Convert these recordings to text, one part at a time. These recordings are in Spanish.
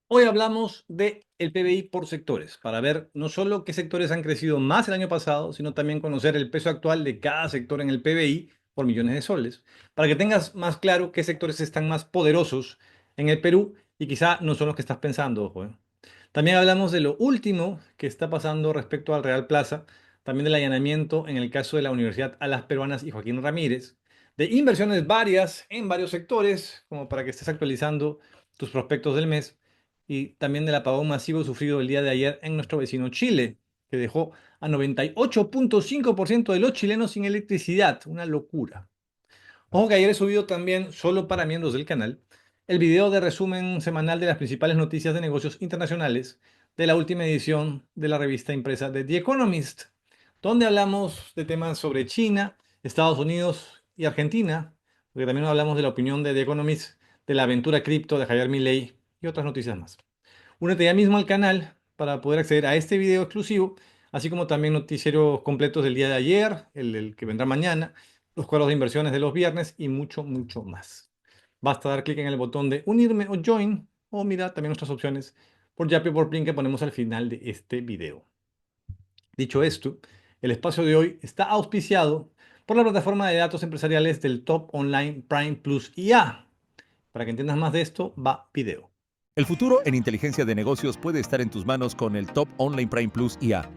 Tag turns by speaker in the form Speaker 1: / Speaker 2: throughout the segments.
Speaker 1: Hoy hablamos de el PBI por sectores, para ver no solo qué sectores han crecido más el año pasado, sino también conocer el peso actual de cada sector en el PBI por millones de soles, para que tengas más claro qué sectores están más poderosos en el Perú y quizá no son los que estás pensando, ojo, ¿eh? También hablamos de lo último que está pasando respecto al Real Plaza, también del allanamiento en el caso de la Universidad Alas Peruanas y Joaquín Ramírez, de inversiones varias en varios sectores, como para que estés actualizando tus prospectos del mes, y también del apagón masivo sufrido el día de ayer en nuestro vecino Chile, que dejó a 98.5% de los chilenos sin electricidad, una locura. Ojo que ayer he subido también, solo para miembros del canal, el video de resumen semanal de las principales noticias de negocios internacionales de la última edición de la revista impresa de The Economist, donde hablamos de temas sobre China, Estados Unidos y Argentina, porque también hablamos de la opinión de The Economist, de la aventura cripto de Javier Milei y otras noticias más. Únete ya mismo al canal para poder acceder a este video exclusivo, así como también noticieros completos del día de ayer, el que vendrá mañana, los cuadros de inversiones de los viernes y mucho, mucho más. Basta dar clic en el botón de unirme o join o mira también nuestras opciones por Yapi o por Plin que ponemos al final de este video. Dicho esto, el espacio de hoy está auspiciado por la plataforma de datos empresariales del Top Online Prime Plus IA. Para que entiendas más de esto, va video.
Speaker 2: El futuro en inteligencia de negocios puede estar en tus manos con el Top Online Prime Plus IA,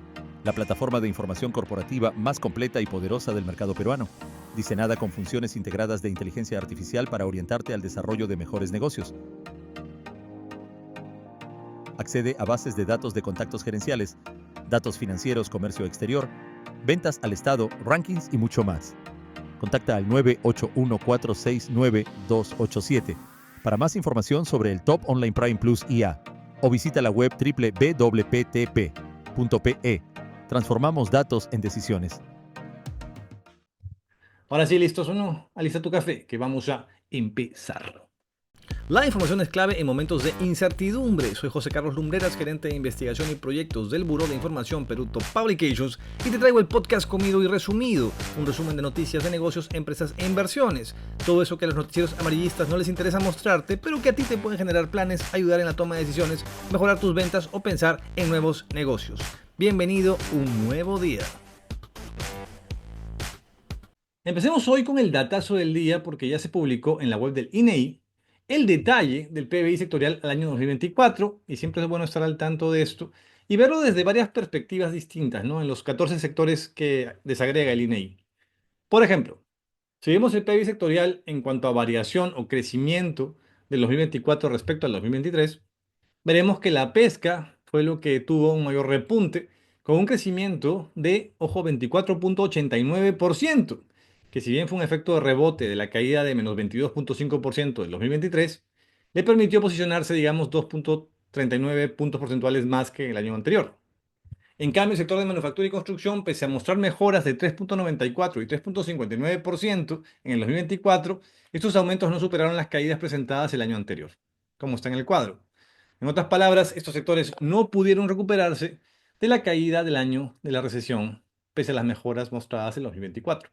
Speaker 2: la plataforma de información corporativa más completa y poderosa del mercado peruano, diseñada con funciones integradas de inteligencia artificial para orientarte al desarrollo de mejores negocios. Accede a bases de datos de contactos gerenciales, datos financieros, comercio exterior, ventas al Estado, rankings y mucho más. Contacta al 981-469-287 para más información sobre el Top Online Prime Plus IA o visita la web www.ptp.pe. Transformamos datos en decisiones.
Speaker 1: Ahora sí, listos o no, alista tu café, que vamos a empezar. La información es clave en momentos de incertidumbre. Soy José Carlos Lumbreras, gerente de investigación y proyectos del Buró de Información Perú Top Publications, y te traigo el podcast comido y resumido, un resumen de noticias de negocios, empresas e inversiones. Todo eso que a los noticieros amarillistas no les interesa mostrarte, pero que a ti te pueden generar planes, ayudar en la toma de decisiones, mejorar tus ventas o pensar en nuevos negocios. Bienvenido un nuevo día. Empecemos hoy con el datazo del día porque ya se publicó en la web del INEI el detalle del PBI sectorial al año 2024 y siempre es bueno estar al tanto de esto y verlo desde varias perspectivas distintas, ¿no? En los 14 sectores que desagrega el INEI. Por ejemplo, si vemos el PBI sectorial en cuanto a variación o crecimiento del 2024 respecto al 2023, veremos que la pesca fue lo que tuvo un mayor repunte, con un crecimiento de, ojo, 24.89%, que si bien fue un efecto de rebote de la caída de menos 22.5% del 2023, le permitió posicionarse, digamos, 2.39 puntos porcentuales más que el año anterior. En cambio, el sector de manufactura y construcción, pese a mostrar mejoras de 3.94 y 3.59% en el 2024, estos aumentos no superaron las caídas presentadas el año anterior, como está en el cuadro. En otras palabras, estos sectores no pudieron recuperarse de la caída del año de la recesión, pese a las mejoras mostradas en 2024.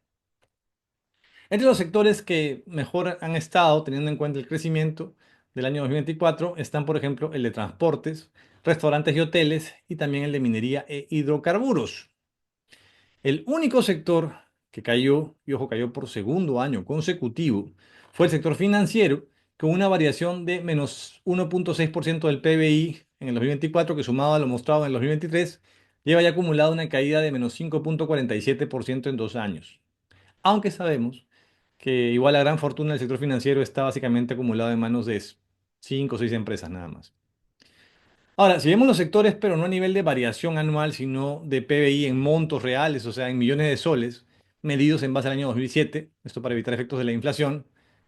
Speaker 1: Entre los sectores que mejor han estado, teniendo en cuenta el crecimiento del año 2024, están, por ejemplo, el de transportes, restaurantes y hoteles, y también el de minería e hidrocarburos. El único sector que cayó, y ojo, cayó por segundo año consecutivo, fue el sector financiero, con una variación de menos 1.6% del PBI en el 2024, que sumado a lo mostrado en el 2023, lleva ya acumulado una caída de menos 5.47% en 2 años. Aunque sabemos que igual la gran fortuna del sector financiero está básicamente acumulado en manos de 5 o 6 empresas nada más. Ahora, si vemos los sectores, pero no a nivel de variación anual, sino de PBI en montos reales, o sea, en millones de soles, medidos en base al año 2007, esto para evitar efectos de la inflación,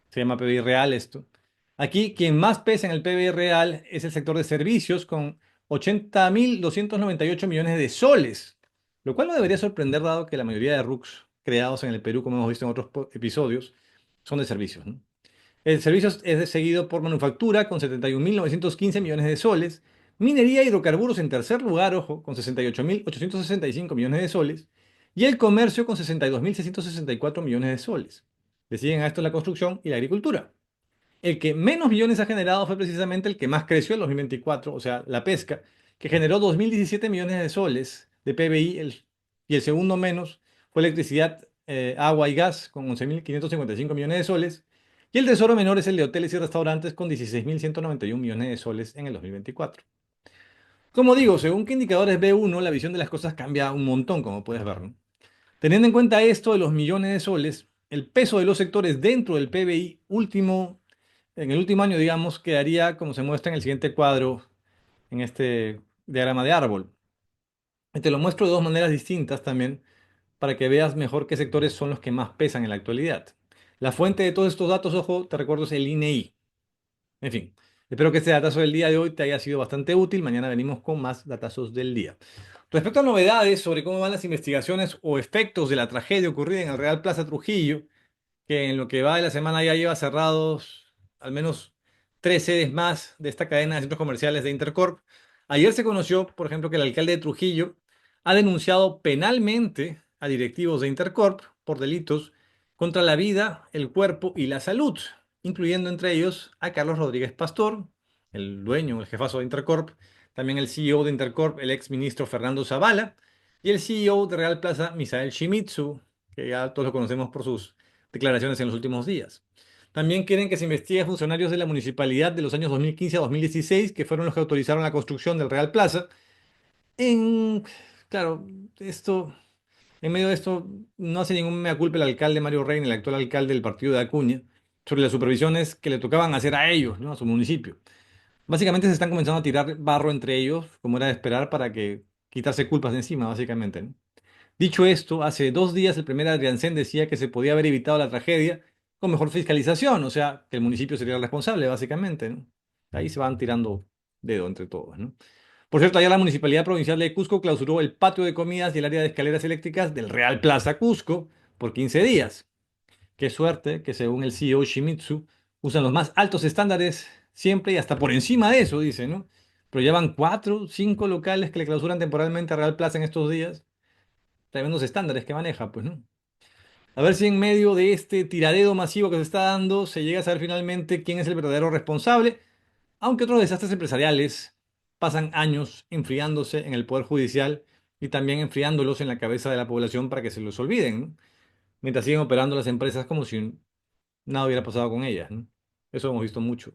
Speaker 1: se llama PBI real esto. Aquí, quien más pesa en el PBI real es el sector de servicios, con 80.298 millones de soles, lo cual no debería sorprender dado que la mayoría de RUCs creados en el Perú, como hemos visto en otros episodios, son de servicios, ¿no? El servicio es seguido por manufactura con 71.915 millones de soles, minería y hidrocarburos en tercer lugar, ojo, con 68.865 millones de soles, y el comercio con 62.664 millones de soles. Le siguen a esto la construcción y la agricultura. El que menos millones ha generado fue precisamente el que más creció en 2024, o sea, la pesca, que generó 2.017 millones de soles de PBI, y el segundo menos fue electricidad, agua y gas, con 11.555 millones de soles, y el tesoro menor es el de hoteles y restaurantes, con 16.191 millones de soles en el 2024. Como digo, según qué indicadores ve uno, la visión de las cosas cambia un montón, como puedes ver, ¿no? Teniendo en cuenta esto de los millones de soles, el peso de los sectores dentro del PBI en el último año, digamos, quedaría como se muestra en el siguiente cuadro, en este diagrama de árbol. Y te lo muestro de dos maneras distintas también para que veas mejor qué sectores son los que más pesan en la actualidad. La fuente de todos estos datos, ojo, te recuerdo, es el INEI. En fin, espero que este datazo del día de hoy te haya sido bastante útil. Mañana venimos con más datazos del día. Respecto a novedades sobre cómo van las investigaciones o efectos de la tragedia ocurrida en el Real Plaza Trujillo, que en lo que va de la semana ya lleva cerrados al menos 3 sedes más de esta cadena de centros comerciales de Intercorp. Ayer se conoció, por ejemplo, que el alcalde de Trujillo ha denunciado penalmente a directivos de Intercorp por delitos contra la vida, el cuerpo y la salud, incluyendo entre ellos a Carlos Rodríguez Pastor, el dueño, el jefazo de Intercorp, también el CEO de Intercorp, el ex ministro Fernando Zavala, y el CEO de Real Plaza, Misael Shimizu, que ya todos lo conocemos por sus declaraciones en los últimos días. También quieren que se investigue a funcionarios de la municipalidad de los años 2015 a 2016, que fueron los que autorizaron la construcción del Real Plaza. En, claro, esto, en medio de esto, no hace ningún mea culpa el alcalde Mario Reina, el actual alcalde del partido de Acuña, sobre las supervisiones que le tocaban hacer a ellos, ¿no? A su municipio. Básicamente se están comenzando a tirar barro entre ellos, como era de esperar, para que quitarse culpas de encima, básicamente, ¿no? Dicho esto, hace 2 días el primer Adriansen decía que se podía haber evitado la tragedia con mejor fiscalización, o sea, que el municipio sería el responsable, básicamente, ¿no? Ahí se van tirando dedo entre todos, ¿no? Por cierto, allá la Municipalidad Provincial de Cusco clausuró el patio de comidas y el área de escaleras eléctricas del Real Plaza Cusco por 15 días. Qué suerte que, según el CEO Shimizu, usan los más altos estándares siempre y hasta por encima de eso, dice, ¿no? Pero ya van 4, 5 locales que le clausuran temporalmente a Real Plaza en estos días. Tremendos estándares que maneja, pues, ¿no? A ver si en medio de este tiradero masivo que se está dando se llega a saber finalmente quién es el verdadero responsable, aunque otros desastres empresariales pasan años enfriándose en el Poder Judicial y también enfriándolos en la cabeza de la población para que se los olviden, ¿no? Mientras siguen operando las empresas como si nada hubiera pasado con ellas, ¿no? Eso hemos visto mucho,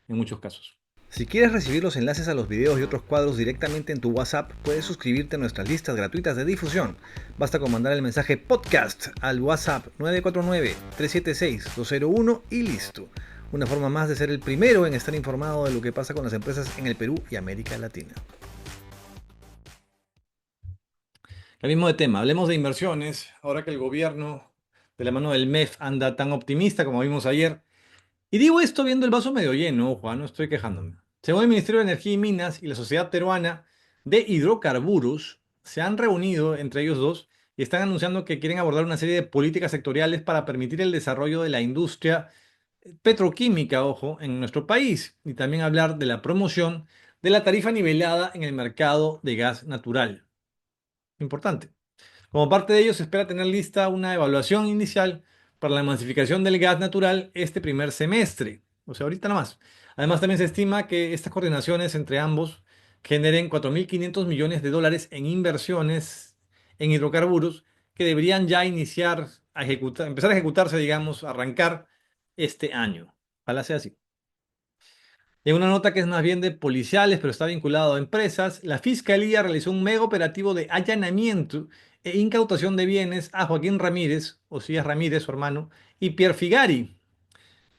Speaker 1: en muchos casos. Si quieres recibir los enlaces a los videos y otros cuadros directamente en tu WhatsApp, puedes suscribirte a nuestras listas gratuitas de difusión. Basta con mandar el mensaje podcast al WhatsApp 949-376-201 y listo. Una forma más de ser el primero en estar informado de lo que pasa con las empresas en el Perú y América Latina. Cambiemos de tema, hablemos de inversiones. Ahora que el gobierno, de la mano del MEF, anda tan optimista como vimos ayer. Y digo esto viendo el vaso medio lleno, Juan, no estoy quejándome. Según el Ministerio de Energía y Minas y la Sociedad Peruana de Hidrocarburos, se han reunido entre ellos dos y están anunciando que quieren abordar una serie de políticas sectoriales para permitir el desarrollo de la industria petroquímica, ojo, en nuestro país, y también hablar de la promoción de la tarifa nivelada en el mercado de gas natural. Importante. Como parte de ello, se espera tener lista una evaluación inicial para la masificación del gas natural este primer semestre, o sea, ahorita nada más. Además, también se estima que estas coordinaciones entre ambos generen 4.500 millones de dólares en inversiones en hidrocarburos que deberían ya iniciar a ejecutar, empezar a ejecutarse, digamos, arrancar este año. Ojalá sea así. En una nota que es más bien de policiales, pero está vinculado a empresas, la Fiscalía realizó un mega operativo de allanamiento e incautación de bienes a Joaquín Ramírez, Osías Ramírez, su hermano, y Pierre Figari,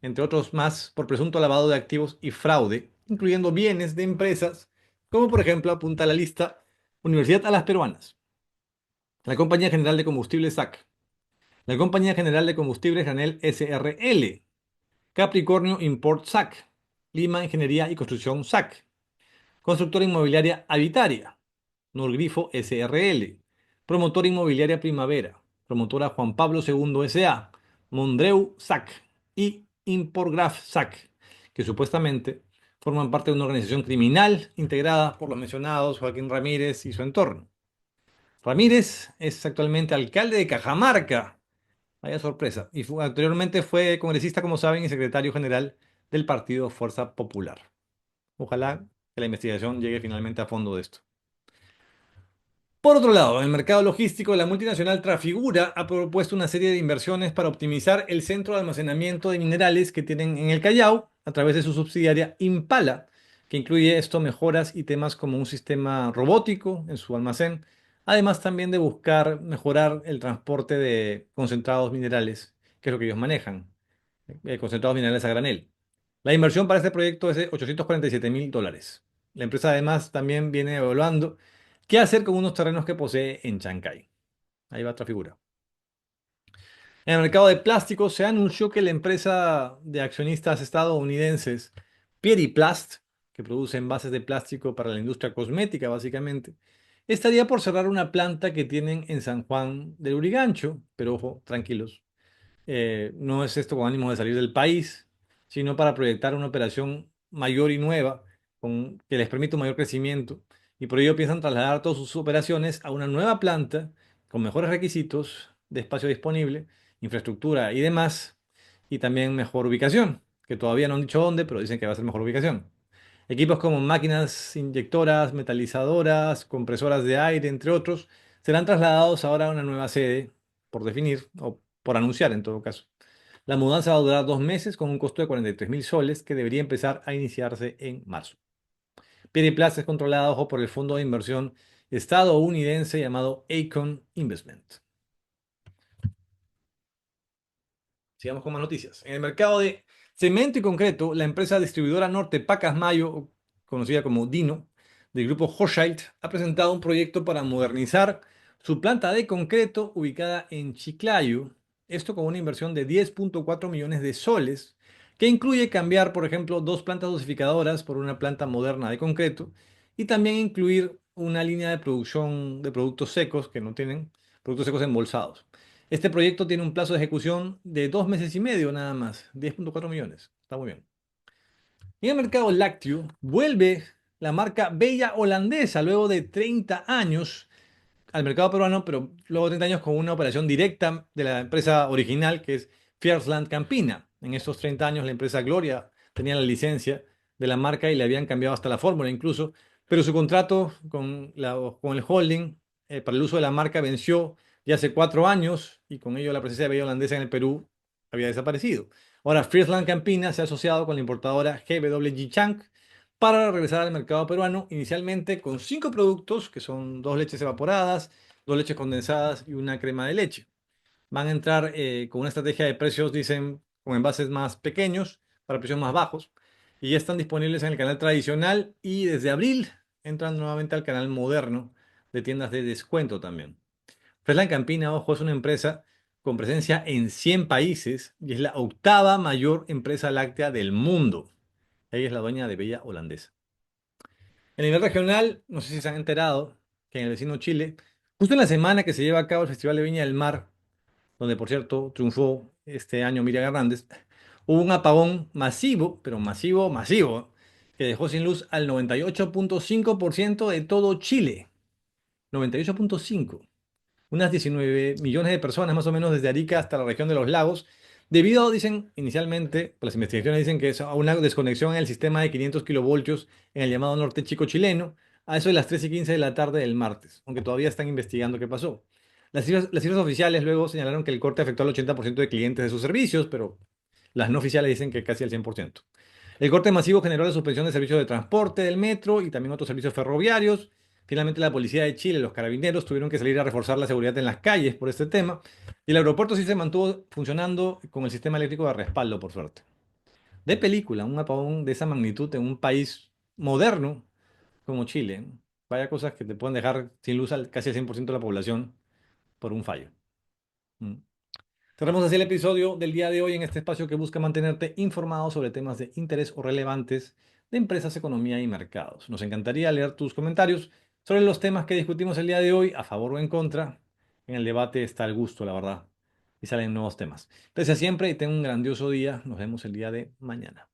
Speaker 1: entre otros más, por presunto lavado de activos y fraude, incluyendo bienes de empresas, como por ejemplo apunta a la lista Universidad a las Peruanas, la Compañía General de Combustibles SAC, la Compañía General de Combustibles Granel SRL, Capricornio Import SAC, Lima Ingeniería y Construcción SAC, Constructora Inmobiliaria Habitaria, Norgrifo SRL, Promotora Inmobiliaria Primavera, Promotora Juan Pablo II S.A., Mondreu SAC y Importgraf SAC, que supuestamente forman parte de una organización criminal integrada por los mencionados Joaquín Ramírez y su entorno. Ramírez es actualmente alcalde de Cajamarca, vaya sorpresa, y anteriormente fue congresista, como saben, y secretario general del partido Fuerza Popular. Ojalá que la investigación llegue finalmente a fondo de esto. Por otro lado, en el mercado logístico, la multinacional Trafigura ha propuesto una serie de inversiones para optimizar el centro de almacenamiento de minerales que tienen en el Callao a través de su subsidiaria Impala, que incluye esto mejoras y temas como un sistema robótico en su almacén, además también de buscar mejorar el transporte de concentrados minerales, que es lo que ellos manejan, concentrados minerales a granel. La inversión para este proyecto es de $847.000. La empresa además también viene evaluando qué hacer con unos terrenos que posee en Chancay. Ahí va otra figura. En el mercado de plásticos se anunció que la empresa de accionistas estadounidenses Pieriplast, que produce envases de plástico para la industria cosmética básicamente, estaría por cerrar una planta que tienen en San Juan del Urigancho, pero ojo, tranquilos, no es esto con ánimo de salir del país, sino para proyectar una operación mayor y nueva que les permita un mayor crecimiento. Y por ello piensan trasladar todas sus operaciones a una nueva planta con mejores requisitos de espacio disponible, infraestructura y demás, y también mejor ubicación, que todavía no han dicho dónde, pero dicen que va a ser mejor ubicación. Equipos como máquinas inyectoras, metalizadoras, compresoras de aire, entre otros, serán trasladados ahora a una nueva sede, por definir, o por anunciar en todo caso. La mudanza va a durar 2 meses con un costo de 43.000 soles que debería empezar a iniciarse en marzo. Plaza es controlada, ojo, por el fondo de inversión estadounidense llamado Acon Investment. Sigamos con más noticias. En el mercado de cemento y concreto, la empresa distribuidora norte Pacasmayo, conocida como Dino, del grupo Hochschild, ha presentado un proyecto para modernizar su planta de concreto ubicada en Chiclayo. Esto con una inversión de 10.4 millones de soles, que incluye cambiar, por ejemplo, 2 plantas dosificadoras por una planta moderna de concreto y también incluir una línea de producción de productos secos que no tienen productos secos embolsados. Este proyecto tiene un plazo de ejecución de 2 meses y medio nada más, 10.4 millones. Está muy bien. En el mercado lácteo vuelve la marca Bella Holandesa luego de 30 años al mercado peruano, pero luego de 30 años con una operación directa de la empresa original que es Fiersland Campina. En estos 30 años la empresa Gloria tenía la licencia de la marca y le habían cambiado hasta la fórmula incluso, pero su contrato con el holding para el uso de la marca venció ya hace 4 años y con ello la presencia de Bella Holandesa en el Perú había desaparecido. Ahora Friesland Campina se ha asociado con la importadora GWG Chank para regresar al mercado peruano, inicialmente con 5 productos, que son 2 leches evaporadas, 2 leches condensadas y una crema de leche. Van a entrar con una estrategia de precios, dicen, con envases más pequeños, para precios más bajos, y ya están disponibles en el canal tradicional y desde abril entran nuevamente al canal moderno de tiendas de descuento también. Freslan Campina, ojo, es una empresa con presencia en 100 países y es la octava mayor empresa láctea del mundo. Ella es la dueña de Bella Holandesa. A nivel regional, no sé si se han enterado que en el vecino Chile, justo en la semana que se lleva a cabo el Festival de Viña del Mar, donde por cierto triunfó este año Miriam Hernández, hubo un apagón masivo, pero masivo, masivo, que dejó sin luz al 98.5% de todo Chile. 98.5. Unas 19 millones de personas más o menos desde Arica hasta la región de los lagos, debido, dicen inicialmente, las investigaciones dicen que es a una desconexión en el sistema de 500 kilovoltios en el llamado norte chico chileno, a eso de las 3:15 de la tarde del martes, aunque todavía están investigando qué pasó. Las cifras oficiales luego señalaron que el corte afectó al 80% de clientes de sus servicios, pero las no oficiales dicen que casi al 100%. El corte masivo generó la suspensión de servicios de transporte del metro y también otros servicios ferroviarios. Finalmente, la policía de Chile, los carabineros, tuvieron que salir a reforzar la seguridad en las calles por este tema. Y el aeropuerto sí se mantuvo funcionando con el sistema eléctrico de respaldo, por suerte. De película, un apagón de esa magnitud en un país moderno como Chile. Vaya cosas que te pueden dejar sin luz casi al 100% de la población por un fallo. Mm. Cerramos así el episodio del día de hoy en este espacio que busca mantenerte informado sobre temas de interés o relevantes de empresas, economía y mercados. Nos encantaría leer tus comentarios sobre los temas que discutimos el día de hoy, a favor o en contra. En el debate está el gusto, la verdad, y salen nuevos temas. Gracias siempre y ten un grandioso día. Nos vemos el día de mañana.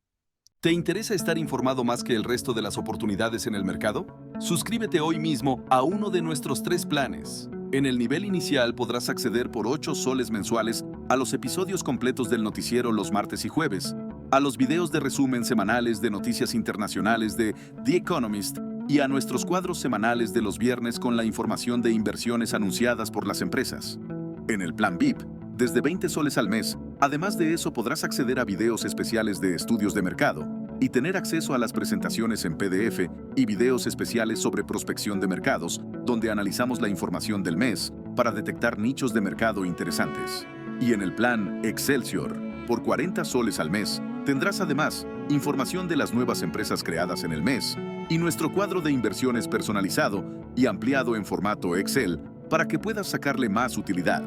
Speaker 3: ¿Te interesa estar informado más que el resto de las oportunidades en el mercado? Suscríbete hoy mismo a uno de nuestros 3 planes. En el nivel inicial podrás acceder por 8 soles mensuales a los episodios completos del noticiero los martes y jueves, a los videos de resumen semanales de noticias internacionales de The Economist y a nuestros cuadros semanales de los viernes con la información de inversiones anunciadas por las empresas. En el plan VIP, desde 20 soles al mes, además de eso podrás acceder a videos especiales de estudios de mercado y tener acceso a las presentaciones en PDF y videos especiales sobre prospección de mercados, donde analizamos la información del mes para detectar nichos de mercado interesantes. Y en el plan Excelsior, por 40 soles al mes, tendrás además información de las nuevas empresas creadas en el mes y nuestro cuadro de inversiones personalizado y ampliado en formato Excel para que puedas sacarle más utilidad.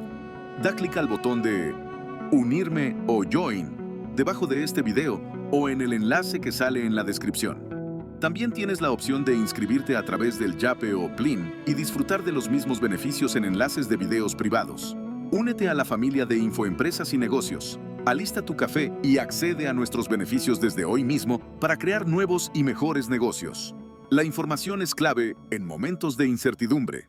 Speaker 3: Da clic al botón de Unirme o Join debajo de este video o en el enlace que sale en la descripción. También tienes la opción de inscribirte a través del Yape o Plin y disfrutar de los mismos beneficios en enlaces de videos privados. Únete a la familia de Infoempresas y Negocios. Alista tu café y accede a nuestros beneficios desde hoy mismo para crear nuevos y mejores negocios. La información es clave en momentos de incertidumbre.